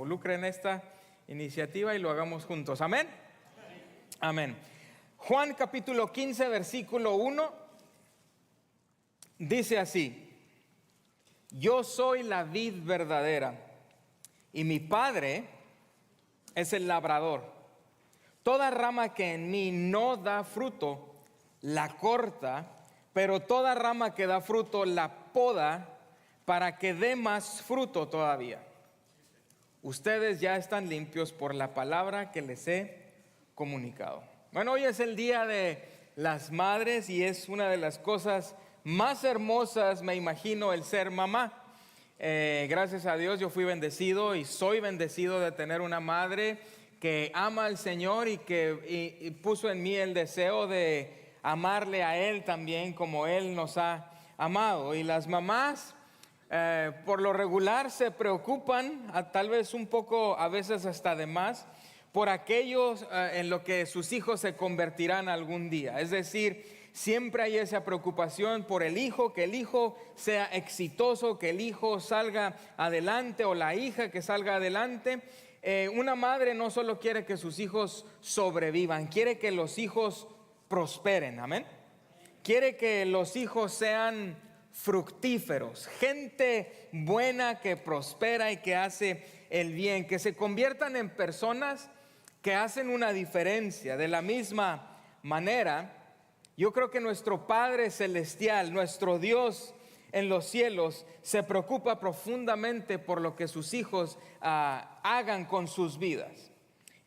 involucre en esta iniciativa y lo hagamos juntos. Amén. Amén. Juan capítulo 15, versículo 1, dice así: yo soy la vid verdadera y mi Padre es el labrador. Toda rama que en mí no da fruto, la corta, pero toda rama que da fruto, la poda, para que dé más fruto todavía. Ustedes ya están limpios por la palabra que les he comunicado. Bueno, hoy es el día de las madres y es una de las cosas más hermosas, me imagino, el ser mamá. Gracias a Dios yo fui bendecido y soy bendecido de tener una madre que ama al Señor y que puso en mí el deseo de amarle a Él también como Él nos ha amado. Y las mamás por lo regular se preocupan, tal vez un poco, a veces hasta de más, por aquellos en lo que sus hijos se convertirán algún día. Es decir, siempre hay esa preocupación por el hijo, que el hijo sea exitoso, que el hijo salga adelante o la hija que salga adelante. Una madre no solo quiere que sus hijos sobrevivan, quiere que los hijos prosperen, amén. Quiere que los hijos sean fructíferos, gente buena que prospera y que hace el bien, que se conviertan en personas que hacen una diferencia. De la misma manera, yo creo que nuestro Padre Celestial, nuestro Dios en los cielos, se preocupa profundamente por lo que sus hijos hagan con sus vidas.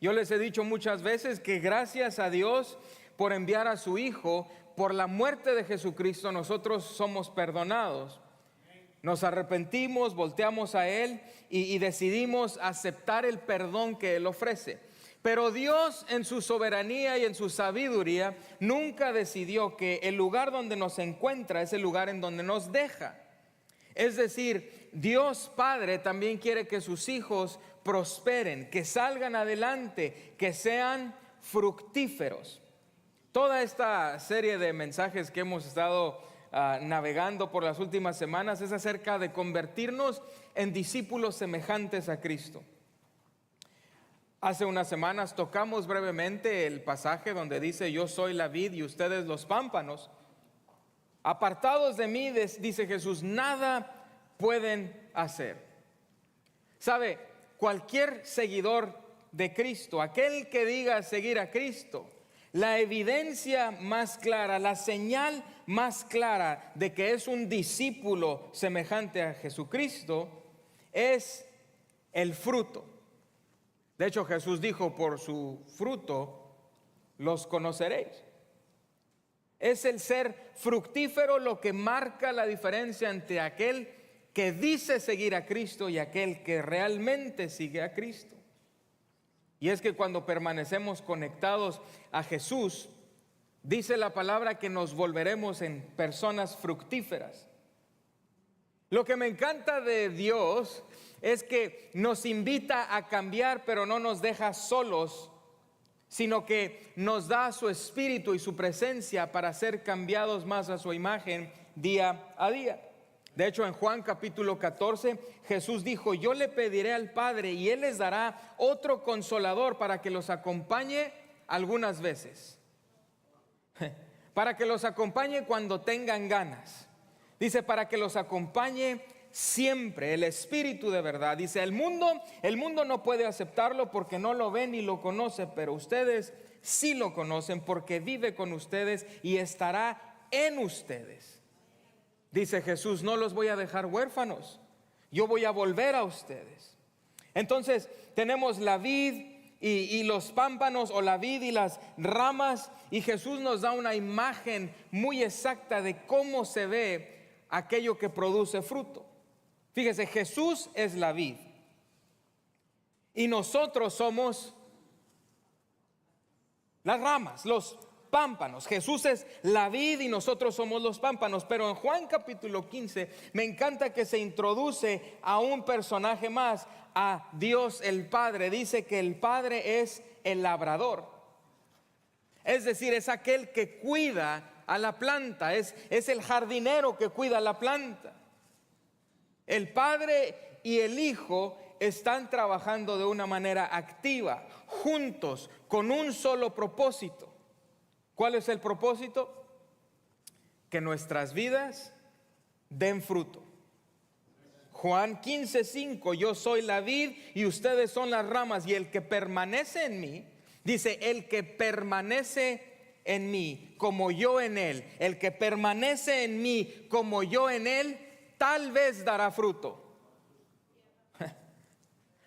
Yo les he dicho muchas veces que gracias a Dios por enviar a su Hijo, por la muerte de Jesucristo, nosotros somos perdonados. Nos arrepentimos, volteamos a Él y decidimos aceptar el perdón que Él ofrece. Pero Dios en su soberanía y en su sabiduría nunca decidió que el lugar donde nos encuentra es el lugar en donde nos deja. Es decir, Dios Padre también quiere que sus hijos prosperen, que salgan adelante, que sean fructíferos. Toda esta serie de mensajes que hemos estado navegando por las últimas semanas es acerca de convertirnos en discípulos semejantes a Cristo. Hace unas semanas tocamos brevemente el pasaje donde dice: yo soy la vid y ustedes los pámpanos. Apartados de mí, dice Jesús, nada pueden hacer. ¿Sabe? Cualquier seguidor de Cristo, aquel que diga seguir a Cristo, la evidencia más clara, la señal más clara de que es un discípulo semejante a Jesucristo es el fruto. De hecho, Jesús dijo: por su fruto los conoceréis. Es el ser fructífero lo que marca la diferencia entre aquel que dice seguir a Cristo y aquel que realmente sigue a Cristo. Y es que cuando permanecemos conectados a Jesús, dice la palabra que nos volveremos en personas fructíferas. Lo que me encanta de Dios es que nos invita a cambiar, pero no nos deja solos, sino que nos da su espíritu y su presencia para ser cambiados más a su imagen día a día. De hecho, en Juan capítulo 14, Jesús dijo: yo le pediré al Padre y Él les dará otro consolador para que los acompañe algunas veces. Para que los acompañe cuando tengan ganas. Dice: para que los acompañe siempre, el Espíritu de verdad. Dice: el mundo no puede aceptarlo porque no lo ve ni lo conoce, pero ustedes sí lo conocen porque vive con ustedes y estará en ustedes. Dice Jesús: no los voy a dejar huérfanos, yo voy a volver a ustedes. Entonces tenemos la vid y los pámpanos, o la vid y las ramas, y Jesús nos da una imagen muy exacta de cómo se ve aquello que produce fruto. Fíjese, Jesús es la vid y nosotros somos las ramas, los pámpanos. Jesús es la vid y nosotros somos los pámpanos. Pero en Juan capítulo 15 me encanta que se introduce a un personaje más, a Dios el Padre. Dice que el Padre es el labrador, es decir, es aquel que cuida a la planta, es el jardinero que cuida a la planta. El Padre y el Hijo están trabajando de una manera activa, juntos, con un solo propósito. ¿Cuál es el propósito? Que nuestras vidas den fruto. Juan 15:5, yo soy la vid y ustedes son las ramas, y el que permanece en mí, dice, el que permanece en mí como yo en él, el que permanece en mí como yo en él, tal vez dará fruto.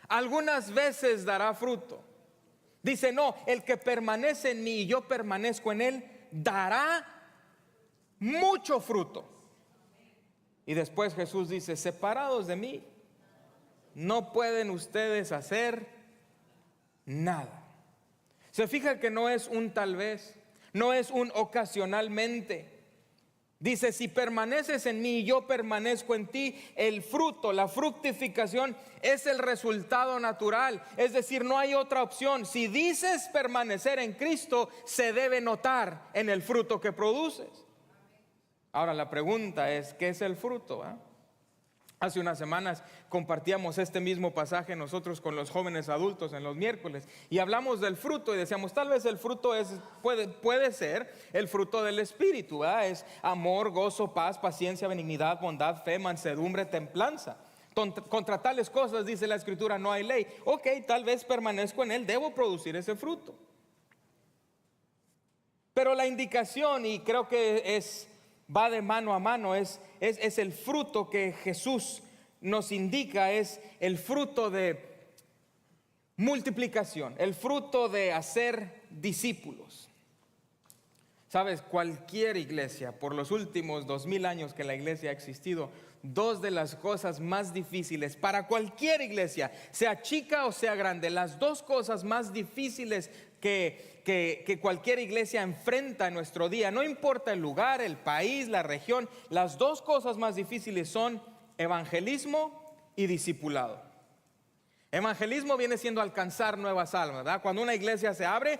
Algunas veces dará fruto. Dice, no, el que permanece en mí y yo permanezco en él, dará mucho fruto. Y después Jesús dice, separados de mí, no pueden ustedes hacer nada. Se fija que no es un tal vez, no es un ocasionalmente. Dice, si permaneces en mí y yo permanezco en ti, el fruto, la fructificación es el resultado natural. Es decir, no hay otra opción. Si dices permanecer en Cristo, se debe notar en el fruto que produces. Ahora la pregunta es, ¿qué es el fruto? Hace unas semanas compartíamos este mismo pasaje nosotros con los jóvenes adultos en los miércoles y hablamos del fruto y decíamos, tal vez el fruto puede ser el fruto del Espíritu, ¿verdad? Es amor, gozo, paz, paciencia, benignidad, bondad, fe, mansedumbre, templanza. Contra tales cosas, dice la Escritura, no hay ley. Ok, tal vez permanezco en él, debo producir ese fruto. Pero la indicación, y creo que va de mano a mano, es el fruto que Jesús nos indica, es el fruto de multiplicación, el fruto de hacer discípulos. Sabes, cualquier iglesia, por los últimos 2000 años que la iglesia ha existido, dos de las cosas más difíciles para cualquier iglesia, sea chica o sea grande, las dos cosas más difíciles que cualquier iglesia enfrenta en nuestro día, no importa el lugar, el país, la región, las dos cosas más difíciles son evangelismo y discipulado. Evangelismo viene siendo alcanzar nuevas almas, ¿verdad? Cuando una iglesia se abre,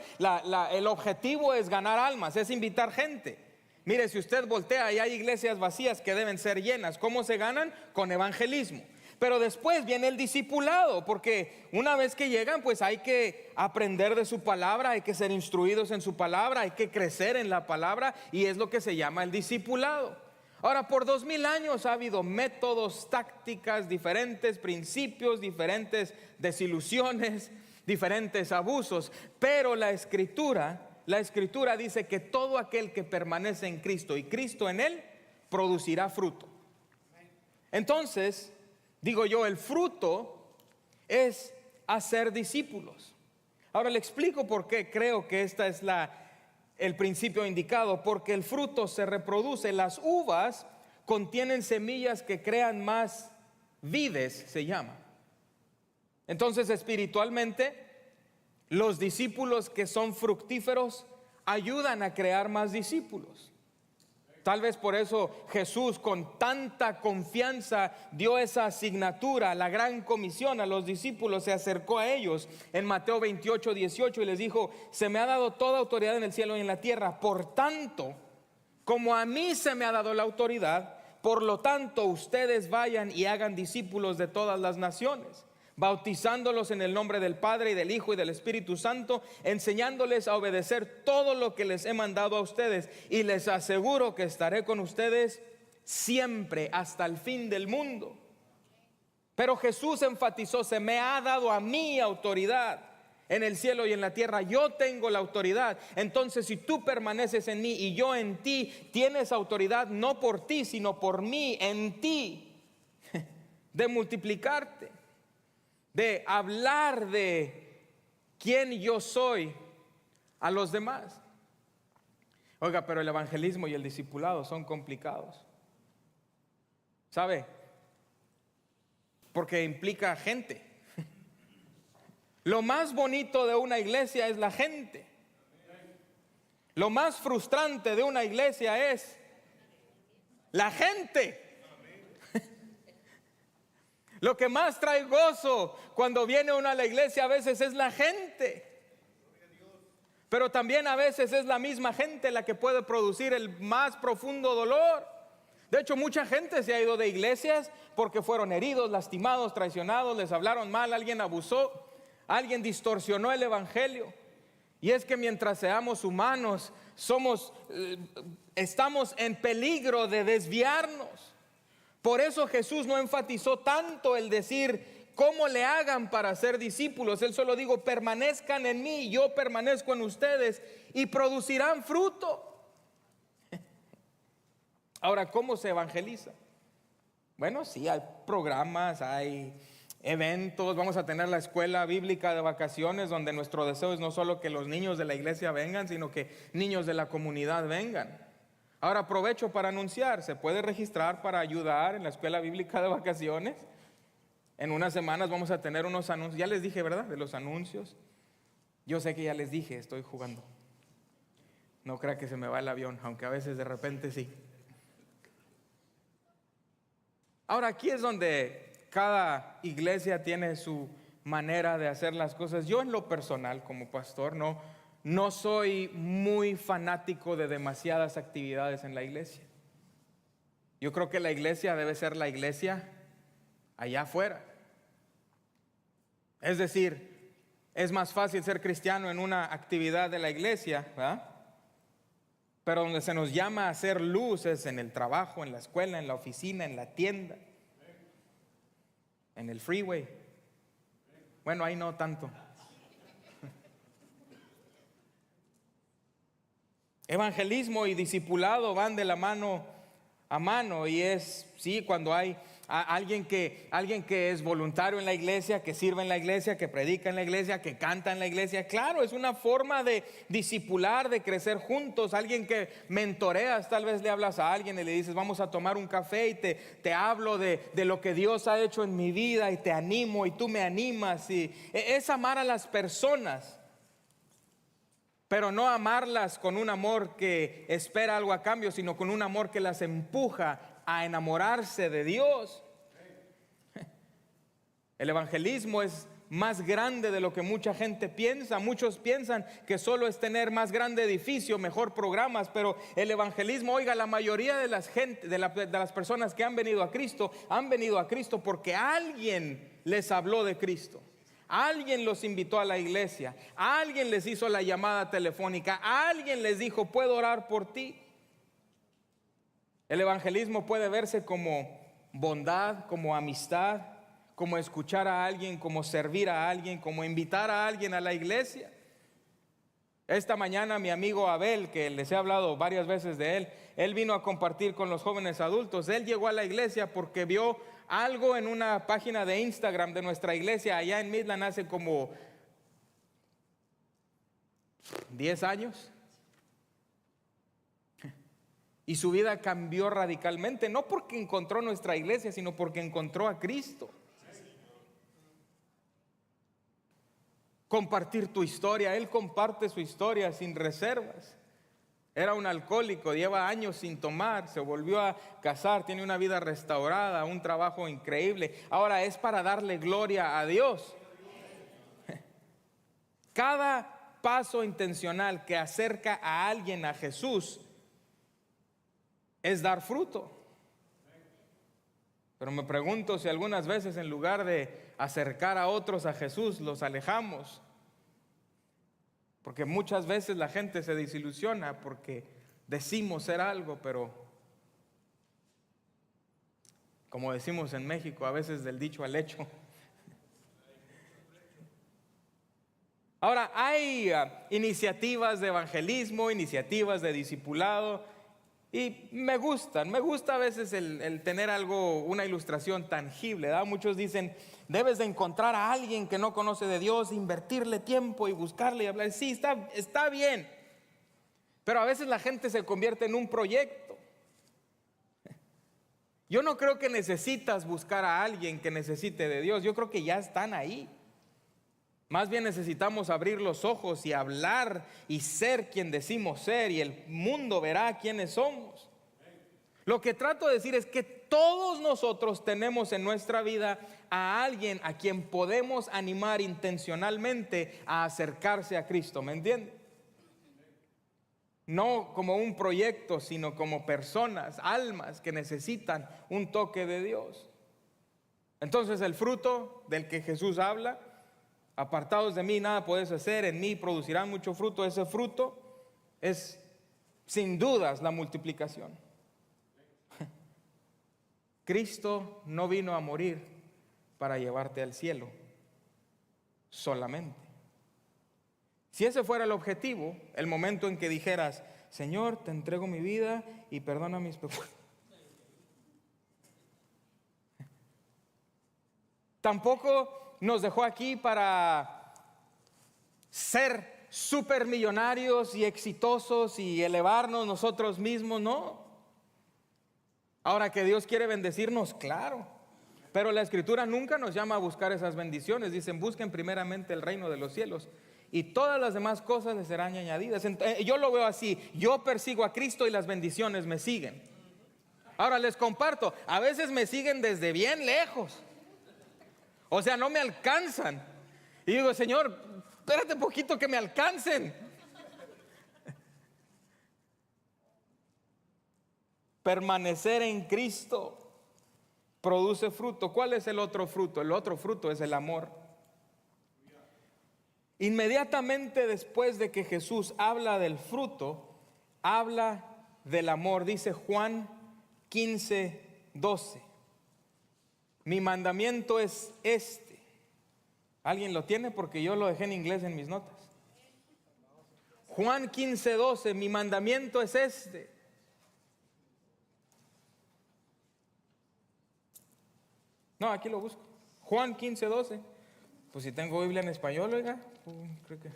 el objetivo es ganar almas, es invitar gente. Mire, si usted voltea y hay iglesias vacías que deben ser llenas, ¿cómo se ganan? Con evangelismo. Pero después viene el discipulado, porque una vez que llegan, pues hay que aprender de su palabra, hay que ser instruidos en su palabra, hay que crecer en la palabra, y es lo que se llama el discipulado. Ahora, por 2000 años ha habido métodos, tácticas diferentes, principios diferentes, desilusiones, diferentes abusos, pero la Escritura dice que todo aquel que permanece en Cristo y Cristo en él, producirá fruto. Entonces, digo yo, el fruto es hacer discípulos. Ahora le explico por qué creo que esta es el principio indicado, porque el fruto se reproduce. Las uvas contienen semillas que crean más vides, se llama. Entonces, espiritualmente, los discípulos que son fructíferos ayudan a crear más discípulos. Tal vez por eso Jesús con tanta confianza dio esa asignatura, la gran comisión a los discípulos, se acercó a ellos en Mateo 28:18 y les dijo, se me ha dado toda autoridad en el cielo y en la tierra, por tanto, como a mí se me ha dado la autoridad, por lo tanto ustedes vayan y hagan discípulos de todas las naciones, bautizándolos en el nombre del Padre y del Hijo y del Espíritu Santo, enseñándoles a obedecer todo lo que les he mandado a ustedes, y les aseguro que estaré con ustedes siempre hasta el fin del mundo. Pero Jesús enfatizó, se me ha dado a mí autoridad en el cielo y en la tierra, yo tengo la autoridad. Entonces, si tú permaneces en mí y yo en ti, tienes autoridad no por ti, sino por mí en ti, de multiplicarte, de hablar de quién yo soy a los demás. Oiga, pero el evangelismo y el discipulado son complicados, ¿sabe? Porque implica gente. Lo más bonito de una iglesia es la gente. Lo más frustrante de una iglesia es la gente. Lo que más trae gozo cuando viene uno a la iglesia a veces es la gente. Pero también a veces es la misma gente la que puede producir el más profundo dolor. De hecho, mucha gente se ha ido de iglesias porque fueron heridos, lastimados, traicionados, les hablaron mal, alguien abusó, alguien distorsionó el evangelio. Y es que mientras seamos humanos, estamos en peligro de desviarnos. Por eso Jesús no enfatizó tanto el decir cómo le hagan para ser discípulos. Él solo dijo: permanezcan en mí, yo permanezco en ustedes y producirán fruto. Ahora, ¿cómo se evangeliza? Bueno, sí, hay programas, hay eventos. Vamos a tener la escuela bíblica de vacaciones, donde nuestro deseo es no solo que los niños de la iglesia vengan, sino que niños de la comunidad vengan. Ahora aprovecho para anunciar: se puede registrar para ayudar en la escuela bíblica de vacaciones. En unas semanas vamos a tener unos anuncios. Ya les dije, ¿verdad? De los anuncios. Yo sé que ya les dije, estoy jugando. No crea que se me va el avión, aunque a veces de repente sí. Ahora, aquí es donde cada iglesia tiene su manera de hacer las cosas. Yo, en lo personal, como pastor, no soy muy fanático de demasiadas actividades en la iglesia. Yo creo que la iglesia debe ser la iglesia allá afuera. Es decir, es más fácil ser cristiano en una actividad de la iglesia, ¿verdad? Pero donde se nos llama a hacer luz es en el trabajo, en la escuela, en la oficina, en la tienda, en el freeway. Bueno, ahí no tanto. Evangelismo y discipulado van de la mano a mano, y es, sí, cuando hay alguien que es voluntario en la iglesia, que sirve en la iglesia, que predica en la iglesia, que canta en la iglesia. Claro, es una forma de discipular, de crecer juntos. Alguien que mentoreas, tal vez le hablas a alguien y le dices: vamos a tomar un café y te hablo de lo que Dios ha hecho en mi vida, y te animo y tú me animas. Y es amar a las personas, pero no amarlas con un amor que espera algo a cambio, sino con un amor que las empuja a enamorarse de Dios. El evangelismo es más grande de lo que mucha gente piensa. Muchos piensan que solo es tener más grande edificio, mejor programas, pero el evangelismo, oiga, la mayoría de las personas que han venido a Cristo porque alguien les habló de Cristo. Alguien los invitó a la iglesia, alguien les hizo la llamada telefónica, alguien les dijo: puedo orar por ti. El evangelismo puede verse como bondad, como amistad, como escuchar a alguien, como servir a alguien, como invitar a alguien a la iglesia. Esta mañana mi amigo Abel, que les he hablado varias veces de él vino a compartir con los jóvenes adultos. Él llegó a la iglesia porque vio algo en una página de Instagram de nuestra iglesia allá en Midland hace como 10 años. Y su vida cambió radicalmente, no porque encontró nuestra iglesia, sino porque encontró a Cristo. Compartir tu historia. Él comparte su historia sin reservas. Era un alcohólico, lleva años sin tomar, se volvió a casar, tiene una vida restaurada, un trabajo increíble. Ahora es para darle gloria a Dios. Cada paso intencional que acerca a alguien a Jesús es dar fruto. Pero me pregunto si algunas veces, en lugar de acercar a otros a Jesús, los alejamos. Porque muchas veces la gente se desilusiona porque decimos ser algo, pero como decimos en México, a veces del dicho al hecho. Ahora, hay iniciativas de evangelismo, iniciativas de discipulado, y me gusta a veces el tener algo, una ilustración tangible, ¿verdad? Muchos dicen: debes de encontrar a alguien que no conoce de Dios, invertirle tiempo y buscarle y hablar. Sí, está bien, pero a veces la gente se convierte en un proyecto. Yo no creo que necesitas buscar a alguien que necesite de Dios. Yo creo que ya están ahí. Más bien necesitamos abrir los ojos y hablar y ser quien decimos ser, y el mundo verá quiénes somos. Lo que trato de decir es que todos nosotros tenemos en nuestra vida a alguien a quien podemos animar intencionalmente a acercarse a Cristo, ¿me entiende? no como un proyecto, sino como personas, almas que necesitan un toque de Dios. Entonces el fruto del que Jesús habla, apartados de mí nada podéis hacer, en mí producirán mucho fruto. Ese fruto es sin dudas la multiplicación. Cristo no vino a morir para llevarte al cielo solamente. Si ese fuera el objetivo, el momento en que dijeras, Señor, te entrego mi vida y perdona mis pecados. Tampoco nos dejó aquí para ser supermillonarios y exitosos y elevarnos nosotros mismos, no. Ahora que Dios quiere bendecirnos, claro. Pero la Escritura nunca nos llama a buscar esas bendiciones. Dicen, busquen primeramente el reino de los cielos y todas las demás cosas les serán añadidas. Yo lo veo así, yo persigo a Cristo y las bendiciones me siguen. Ahora les comparto, a veces me siguen desde bien lejos. O sea, no me alcanzan. Y digo, Señor, espérate un poquito que me alcancen. Permanecer en Cristo produce fruto. ¿Cuál es el otro fruto? El otro fruto es el amor. Inmediatamente después de que Jesús habla del fruto, habla del amor. Dice Juan 15:12. Mi mandamiento es este. ¿Alguien lo tiene? Porque yo lo dejé en inglés en mis notas. Juan 15:12. Mi mandamiento es este. No, aquí lo busco. Juan 15:12. Pues si tengo Biblia en español, oiga, creo que.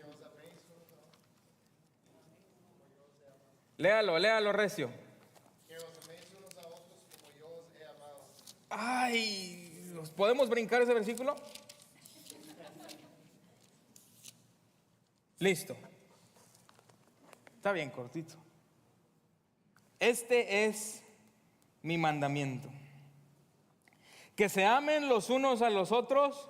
Léalo, recio. Que os améis unos a otros como yo os he amado. Ay, ¿nos podemos brincar ese versículo? Listo. Está bien cortito. Este es mi mandamiento. Que se amen los unos a los otros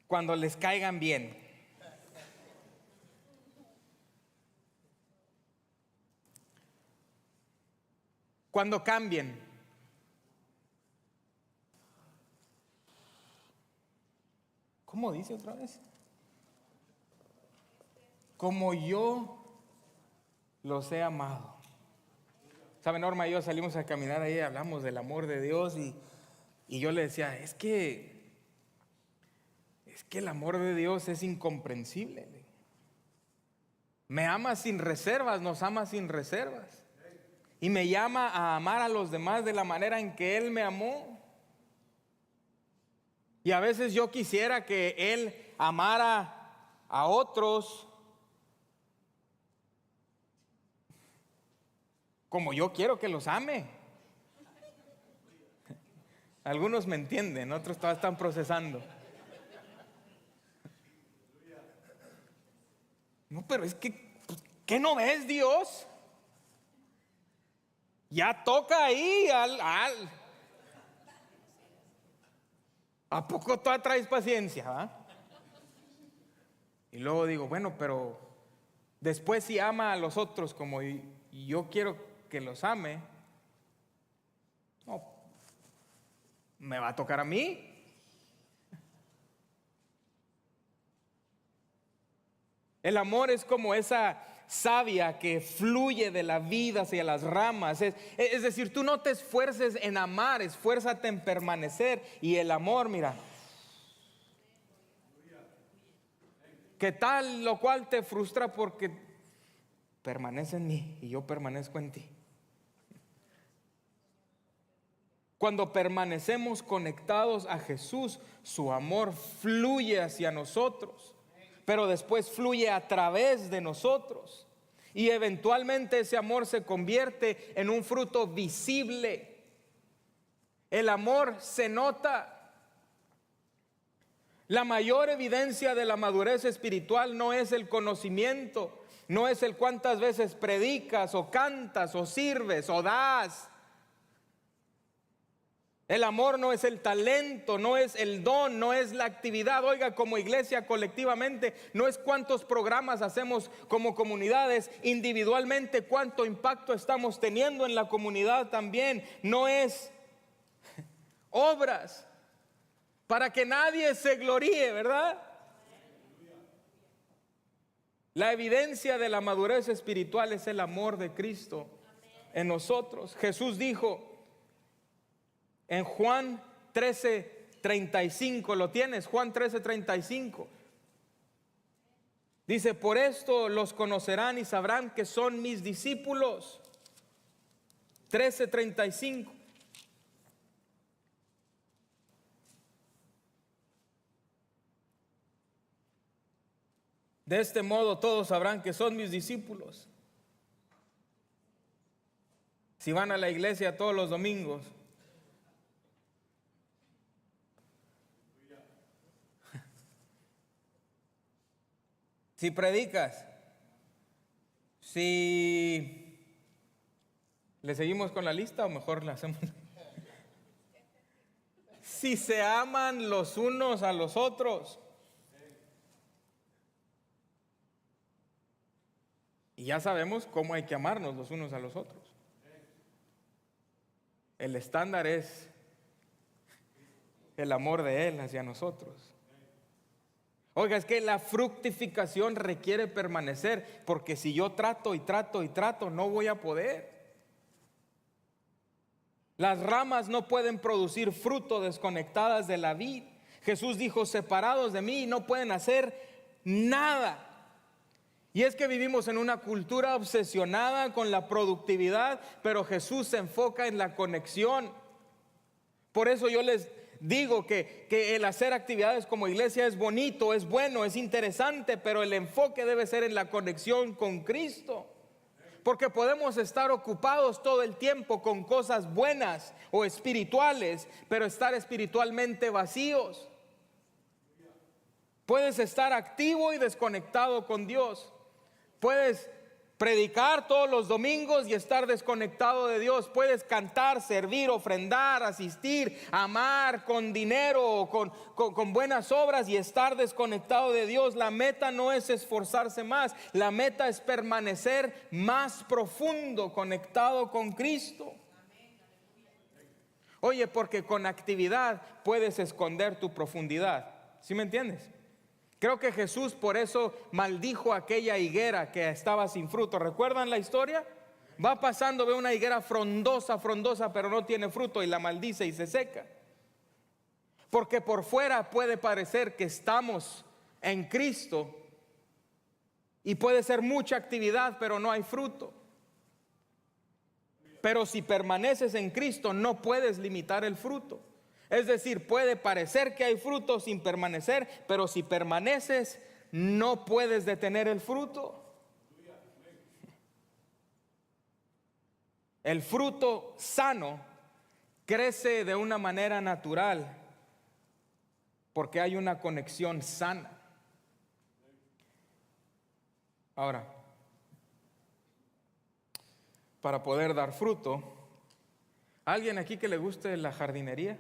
cuando les caigan bien. Cuando cambien. ¿Cómo dice otra vez? Como yo los he amado. ¿Sabe, Norma y yo salimos a caminar ahí, hablamos del amor de Dios y yo le decía, es que el amor de Dios es incomprensible. Me ama sin reservas, nos ama sin reservas. Y me llama a amar a los demás de la manera en que Él me amó. Y a veces yo quisiera que Él amara a otros como yo quiero que los ame. Algunos me entienden, otros todavía están procesando. No, pero es que, ¿qué no ves, Dios? Ya toca ahí ¿A poco tú traes paciencia? Y luego digo, bueno, pero después si ama a los otros como yo quiero que los ame, no, me va a tocar a mí. El amor es como esa savia que fluye de la vida hacia las ramas. Es decir, tú no te esfuerces en amar, esfuérzate en permanecer. Y el amor, mira, que tal lo cual te frustra porque permanece en mí y yo permanezco en ti. Cuando permanecemos conectados a Jesús, su amor fluye hacia nosotros, pero después fluye a través de nosotros. Y eventualmente ese amor se convierte en un fruto visible. El amor se nota. La mayor evidencia de la madurez espiritual no es el conocimiento, no es el cuántas veces predicas o cantas o sirves o das. El amor no es el talento, no es el don, no es la actividad. Oiga, como iglesia colectivamente, no es cuántos programas hacemos como comunidades, individualmente cuánto impacto estamos teniendo en la comunidad también. No es obras para que nadie se gloríe, ¿verdad? La evidencia de la madurez espiritual es el amor de Cristo en nosotros. Jesús dijo en Juan 13:35, ¿lo tienes? Juan 13:35. Dice, por esto los conocerán y sabrán que son mis discípulos. 13:35. De este modo todos sabrán que son mis discípulos si van a la iglesia todos los domingos. Si predicas, si le seguimos con la lista o mejor la hacemos. Si se aman los unos a los otros. Y ya sabemos cómo hay que amarnos los unos a los otros. El estándar es el amor de Él hacia nosotros. Oiga, es que la fructificación requiere permanecer, porque si yo trato y trato y trato, no voy a poder. Las ramas no pueden producir fruto desconectadas de la vid. Jesús dijo, separados de mí no pueden hacer nada. Y es que vivimos en una cultura obsesionada con la productividad, pero Jesús se enfoca en la conexión. Por eso yo les digo que el hacer actividades como iglesia es bonito, es bueno, es interesante, pero el enfoque debe ser en la conexión con Cristo. Porque podemos estar ocupados todo el tiempo con cosas buenas o espirituales, pero estar espiritualmente vacíos. Puedes estar activo y desconectado con Dios. Puedes predicar todos los domingos y estar desconectado de Dios. Puedes cantar, servir, ofrendar, asistir, amar con dinero, con buenas obras y estar desconectado de Dios. La meta no es esforzarse más. La meta es permanecer más profundo, conectado con Cristo. Oye, porque con actividad puedes esconder tu profundidad. ¿Sí me entiendes? Creo que Jesús por eso maldijo aquella higuera que estaba sin fruto. ¿Recuerdan la historia? Va pasando, ve una higuera frondosa, pero no tiene fruto y la maldice y se seca. Porque por fuera puede parecer que estamos en Cristo y puede ser mucha actividad, pero no hay fruto. Pero si permaneces en Cristo no puedes limitar el fruto. Es decir, puede parecer que hay fruto sin permanecer, pero si permaneces, no puedes detener el fruto. El fruto sano crece de una manera natural, porque hay una conexión sana. Ahora, para poder dar fruto, ¿alguien aquí que le guste la jardinería?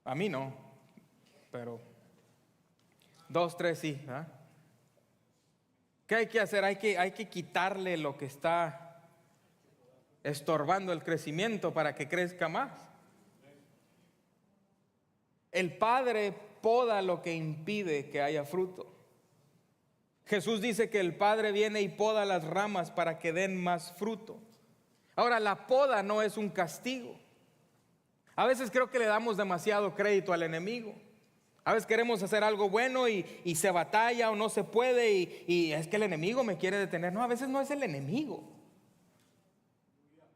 A mí no, pero 2, 3 sí. ¿Eh? ¿Qué hay que hacer? Hay que quitarle lo que está estorbando el crecimiento para que crezca más. El Padre poda lo que impide que haya fruto. Jesús dice que el Padre viene y poda las ramas para que den más fruto. Ahora, la poda no es un castigo. A veces creo que le damos demasiado crédito al enemigo. A veces queremos hacer algo bueno y se batalla o no se puede y es que el enemigo me quiere detener. No, a veces no es el enemigo.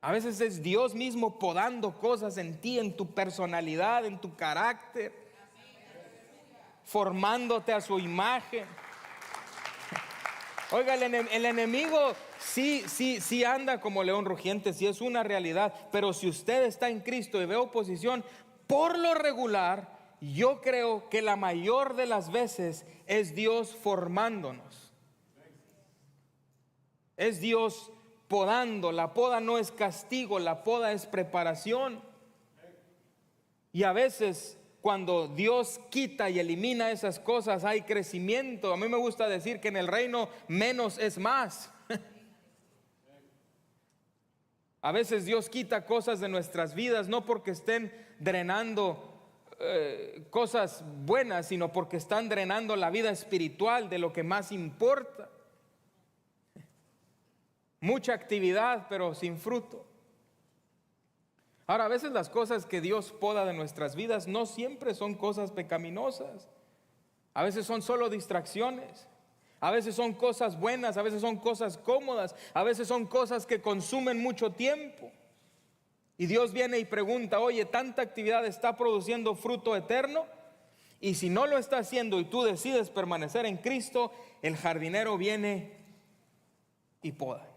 A veces es Dios mismo podando cosas en ti, en tu personalidad, en tu carácter, formándote a su imagen. Oiga, el enemigo sí anda como león rugiente, sí es una realidad, pero si usted está en Cristo y ve oposición, por lo regular, yo creo que la mayor de las veces es Dios formándonos. Es Dios podando. La poda no es castigo, la poda es preparación. Y a veces cuando Dios quita y elimina esas cosas hay crecimiento. A mí me gusta decir que en el reino menos es más. A veces Dios quita cosas de nuestras vidas no porque estén drenando cosas buenas, sino porque están drenando la vida espiritual de lo que más importa. Mucha actividad, pero sin fruto. Ahora, a veces las cosas que Dios poda de nuestras vidas no siempre son cosas pecaminosas. A veces son solo distracciones. A veces son cosas buenas, a veces son cosas cómodas, a veces son cosas que consumen mucho tiempo. Y Dios viene y pregunta: oye, ¿tanta actividad está produciendo fruto eterno? Y si no lo está haciendo y tú decides permanecer en Cristo, el jardinero viene y poda.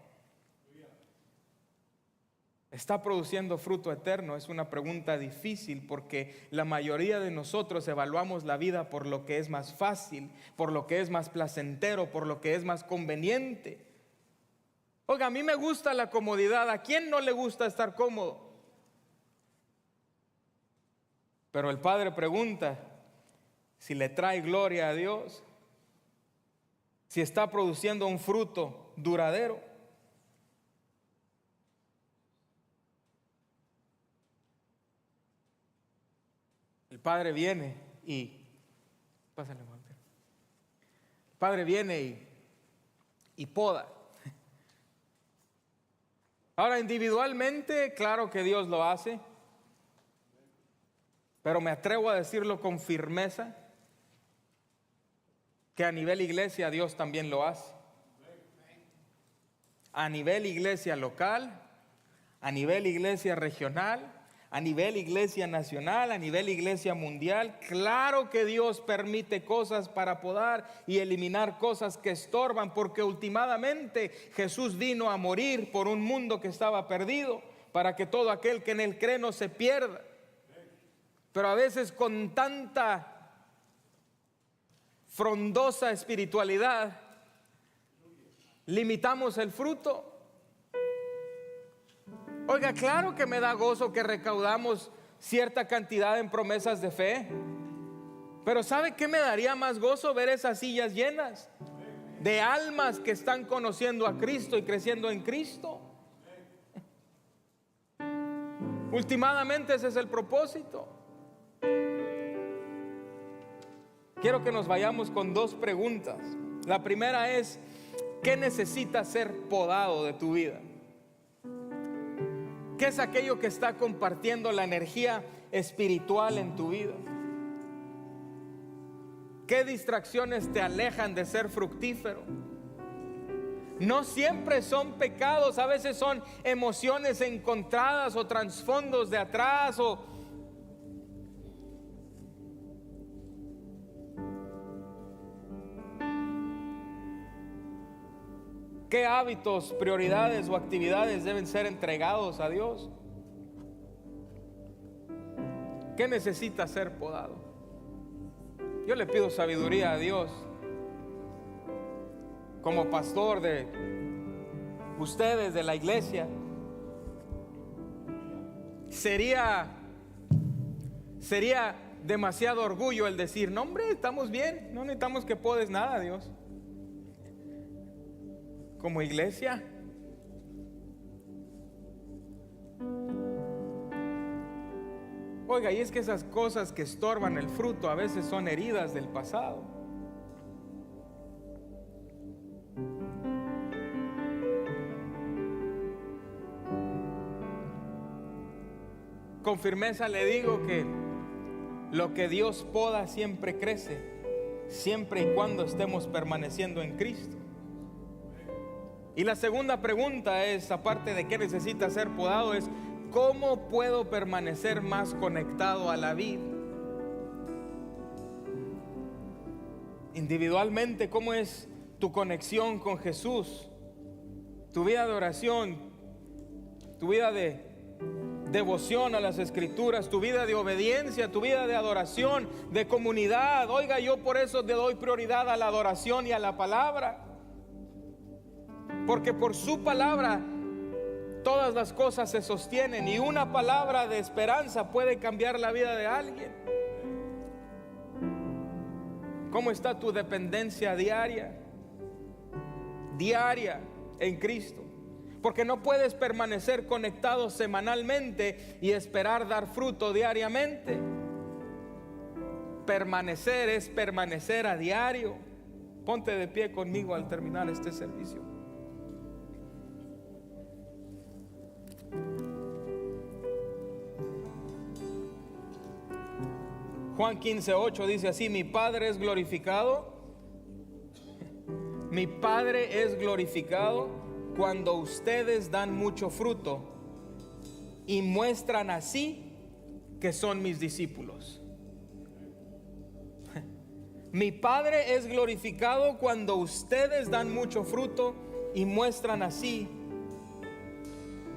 ¿Está produciendo fruto eterno? Es una pregunta difícil porque la mayoría de nosotros evaluamos la vida por lo que es más fácil, por lo que es más placentero, por lo que es más conveniente. Oiga, a mí me gusta la comodidad. ¿A quién no le gusta estar cómodo? Pero el Padre pregunta si le trae gloria a Dios, si está produciendo un fruto duradero. El Padre viene y pásale, Juan. El Padre viene y poda. Ahora, individualmente, claro que Dios lo hace, pero me atrevo a decirlo con firmeza que a nivel iglesia Dios también lo hace. A nivel iglesia local, a nivel iglesia regional, a nivel iglesia nacional, a nivel iglesia mundial, claro que Dios permite cosas para podar y eliminar cosas que estorban, porque últimamente Jesús vino a morir por un mundo que estaba perdido, para que todo aquel que en él cree no se pierda. Pero a veces con tanta frondosa espiritualidad limitamos el fruto. Oiga, claro que me da gozo que recaudamos cierta cantidad en promesas de fe, pero ¿sabe qué me daría más gozo? Ver esas sillas llenas de almas que están conociendo a Cristo y creciendo en Cristo. Últimamente ese es el propósito. Quiero que nos vayamos con dos preguntas. La primera es: ¿qué necesita ser podado de tu vida? ¿Qué es aquello que está compartiendo la energía espiritual en tu vida? ¿Qué distracciones te alejan de ser fructífero? No siempre son pecados, a veces son emociones encontradas o trasfondos de atrás o ¿qué hábitos, prioridades o actividades deben ser entregados a Dios? ¿Qué necesita ser podado? Yo le pido sabiduría a Dios. Como pastor de ustedes, de la iglesia, sería demasiado orgullo el decir: no, hombre, estamos bien, no necesitamos que podes nada, Dios. Como iglesia, oiga, y es que esas cosas que estorban el fruto a veces son heridas del pasado. Con firmeza le digo que lo que Dios poda siempre crece, siempre y cuando estemos permaneciendo en Cristo. Y la segunda pregunta es, aparte de qué necesita ser podado, es: ¿cómo puedo permanecer más conectado a la vid? Individualmente, ¿cómo es tu conexión con Jesús? Tu vida de oración, tu vida de devoción a las Escrituras, tu vida de obediencia, tu vida de adoración, de comunidad. Oiga, yo por eso le doy prioridad a la adoración y a la palabra, porque por su palabra Todas las cosas se sostienen y una palabra de esperanza puede cambiar la vida de alguien. ¿Cómo está tu dependencia diaria? Diaria en Cristo. Porque no puedes permanecer conectado semanalmente y esperar dar fruto diariamente. Permanecer es permanecer a diario. Ponte de pie conmigo al terminar este servicio. Juan 15:8 dice así: mi Padre es glorificado. Mi Padre es glorificado cuando ustedes dan mucho fruto y muestran así que son mis discípulos. Mi Padre es glorificado cuando ustedes dan mucho fruto y muestran así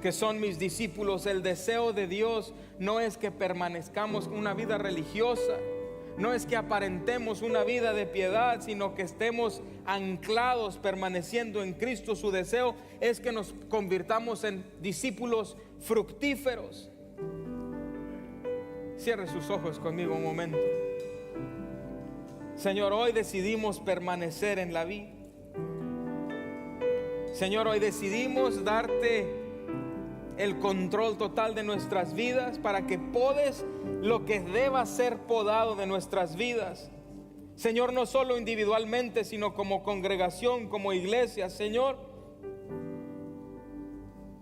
que son mis discípulos. El deseo de Dios no es que permanezcamos una vida religiosa, no es que aparentemos una vida de piedad, sino que estemos anclados, permaneciendo en Cristo. Su deseo es que nos convirtamos en discípulos fructíferos. Cierre sus ojos conmigo un momento. Señor, hoy decidimos permanecer en la vida. Señor, hoy decidimos darte el control total de nuestras vidas para que podes lo que deba ser podado de nuestras vidas. Señor, no solo individualmente, sino como congregación, como iglesia. Señor,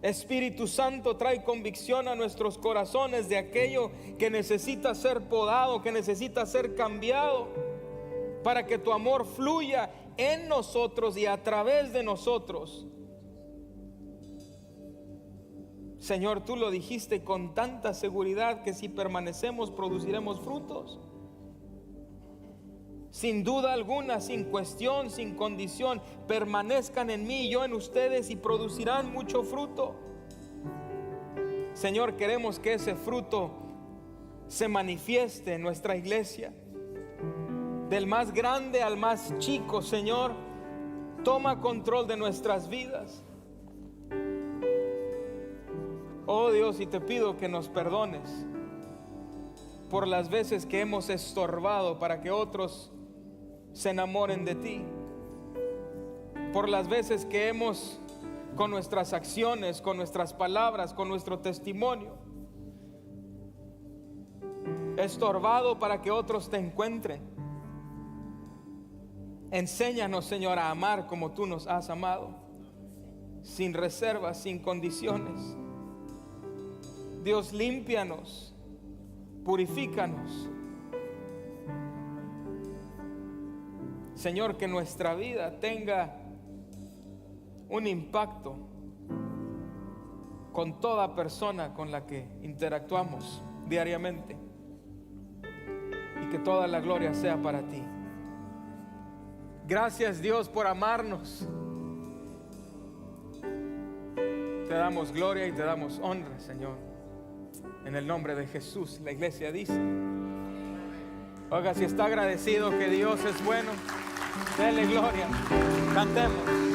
Espíritu Santo, trae convicción a nuestros corazones de aquello que necesita ser podado, que necesita ser cambiado, para que tu amor fluya en nosotros y a través de nosotros. Señor, tú lo dijiste con tanta seguridad que si permanecemos produciremos frutos. Sin duda alguna, sin cuestión, sin condición. Permanezcan en mí y yo en ustedes y producirán mucho fruto. Señor, queremos que ese fruto se manifieste en nuestra iglesia. Del más grande al más chico, Señor, toma control de nuestras vidas. Oh Dios, y te pido que nos perdones por las veces que hemos estorbado para que otros se enamoren de ti, por las veces que hemos, con nuestras acciones, con nuestras palabras, con nuestro testimonio, estorbado para que otros te encuentren. Enséñanos, Señor, a amar como tú nos has amado, sin reservas, sin condiciones. Dios, límpianos, purifícanos. Señor, que nuestra vida tenga un impacto con toda persona con la que interactuamos diariamente, y que toda la gloria sea para ti. Gracias, Dios, por amarnos. Te damos gloria y te damos honra, Señor. En el nombre de Jesús, la iglesia dice. Oiga, si está agradecido que Dios es bueno, denle gloria. Cantemos.